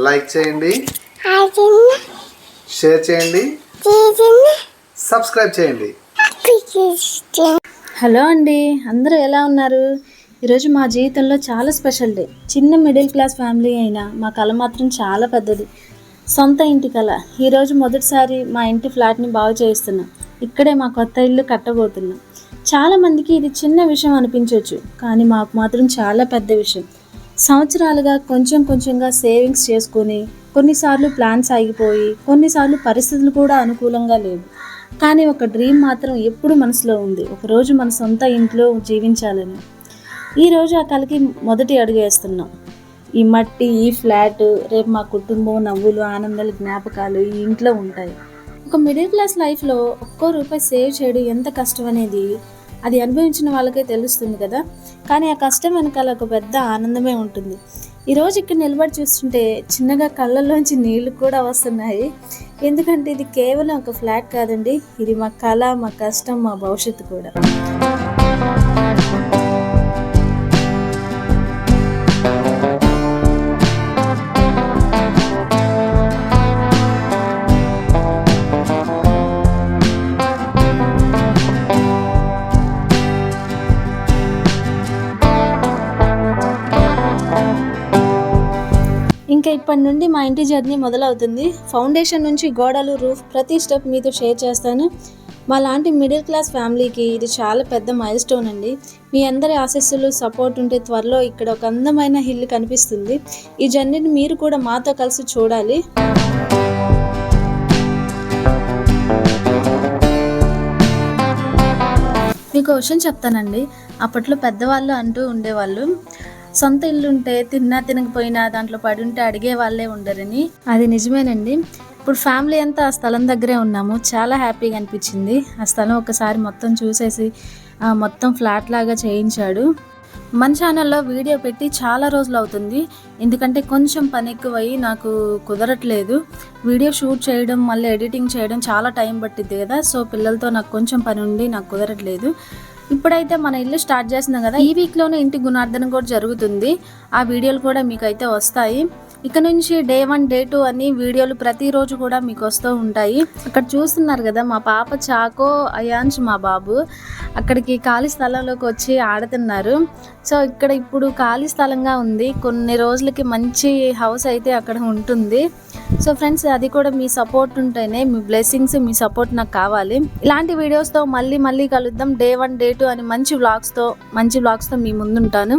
Like చేయండి, share చేయండి, subscribe చేయండి. హలో అండి, అందరూ ఎలా ఉన్నారు? ఈరోజు మా జీవితంలో చాలా స్పెషల్ డే. చిన్న మిడిల్ క్లాస్ ఫ్యామిలీ అయినా మా కళ మాత్రం చాలా పెద్దది. సొంత ఇంటి కళ. ఈరోజు మొదటిసారి మా ఇంటి ఫ్లాట్ని బాగు చేయిస్తున్నాం. ఇక్కడే మా కొత్త ఇల్లు కట్టబోతున్నాం. చాలామందికి ఇది చిన్న విషయం అనిపించవచ్చు, కానీ మాకు మాత్రం చాలా పెద్ద విషయం. సంవత్సరాలుగా కొంచెం కొంచెంగా సేవింగ్స్ చేసుకొని, కొన్నిసార్లు ప్లాన్స్ ఆగిపోయి, కొన్నిసార్లు పరిస్థితులు కూడా అనుకూలంగా లేవు. కానీ ఒక డ్రీమ్ మాత్రం ఎప్పుడు మనసులో ఉంది, ఒకరోజు మన సొంత ఇంట్లో జీవించాలని. ఈరోజు ఆ కళకి మొదటి అడుగు వేస్తున్నాం. ఈ మట్టి, ఈ ఫ్లాట్, రేపు మా కుటుంబం, నవ్వులు, ఆనందాలు, జ్ఞాపకాలు ఈ ఇంట్లో ఉంటాయి. ఒక మిడిల్ క్లాస్ లైఫ్లో ఒక్కో రూపాయి సేవ్ చేయడం ఎంత కష్టం అనేది అది అనుభవించిన వాళ్ళకే తెలుస్తుంది కదా. కానీ ఆ కష్టం వెనకాల ఒక పెద్ద ఆనందమే ఉంటుంది. ఈరోజు ఇక్కడ నిలబడి చూస్తుంటే చిన్నగా కళ్ళల్లోంచి నీళ్లు కూడా వస్తున్నాయి. ఎందుకంటే ఇది కేవలం ఒక ఫ్లాట్ కాదండి, ఇది మా కళ, మా కష్టం, మా భవిష్యత్తు కూడా. ఇంకా ఇప్పటి నుండి మా ఇంటి జర్నీ మొదలవుతుంది. ఫౌండేషన్ నుంచి గోడలు, రూఫ్, ప్రతి స్టెప్ మీతో షేర్ చేస్తాను. మా లాంటి మిడిల్ క్లాస్ ఫ్యామిలీకి ఇది చాలా పెద్ద మైల్ స్టోన్ అండి. మీ అందరి ఆశీస్సులు, సపోర్ట్ ఉంటే త్వరలో ఇక్కడ ఒక అందమైన ఇల్లు కనిపిస్తుంది. ఈ జర్నీని మీరు కూడా మాతో కలిసి చూడాలి. మీకు ఒక విషయం చెప్తానండి. అప్పట్లో పెద్దవాళ్ళు అంటూ ఉండేవాళ్ళు, సొంత ఇల్లు ఉంటే తిన్నా తినకపోయినా దాంట్లో పడి ఉంటే అడిగే వాళ్ళే ఉండరని. అది నిజమేనండి. ఇప్పుడు ఫ్యామిలీ అంతా ఆ స్థలం దగ్గరే ఉన్నాము. చాలా హ్యాపీగా అనిపించింది. ఆ స్థలం ఒకసారి మొత్తం చూసేసి మొత్తం ఫ్లాట్ లాగా చేయించాడు. మన ఛానల్లో వీడియో పెట్టి చాలా రోజులు అవుతుంది. ఎందుకంటే కొంచెం పని ఎక్కువయ్యి నాకు కుదరట్లేదు. వీడియో షూట్ చేయడం, మళ్ళీ ఎడిటింగ్ చేయడం చాలా టైం పట్టిద్ది కదా. సో పిల్లలతో నాకు కొంచెం పని ఉండి నాకు కుదరట్లేదు. ఇప్పుడైతే మన ఇల్లు స్టార్ట్ చేస్తున్నాం కదా, ఈ వీక్లోనే ఇంటి గుణార్థనం కూడా జరుగుతుంది. ఆ వీడియోలు కూడా మీకు అయితే వస్తాయి. ఇక నుంచి డే 1, డే 2 అని వీడియోలు ప్రతిరోజు కూడా మీకు వస్తూ ఉంటాయి. అక్కడ చూస్తున్నారు కదా, మా పాప చాకో, అయాన్ష్ మా బాబు అక్కడికి ఖాళీ స్థలంలోకి వచ్చి ఆడుతున్నారు. సో ఇక్కడ ఇప్పుడు ఖాళీ స్థలంగా ఉంది. కొన్ని రోజులకి మంచి హౌస్ అయితే అక్కడ ఉంటుంది. సో ఫ్రెండ్స్, అది కూడా మీ సపోర్ట్ ఉంటేనే, మీ బ్లెస్సింగ్స్, మీ సపోర్ట్ నాకు కావాలి. ఇలాంటి వీడియోస్తో మళ్ళీ కలుద్దాం. డే 1, డే 2 అని మంచి వ్లాగ్స్తో మీ ముందుంటాను.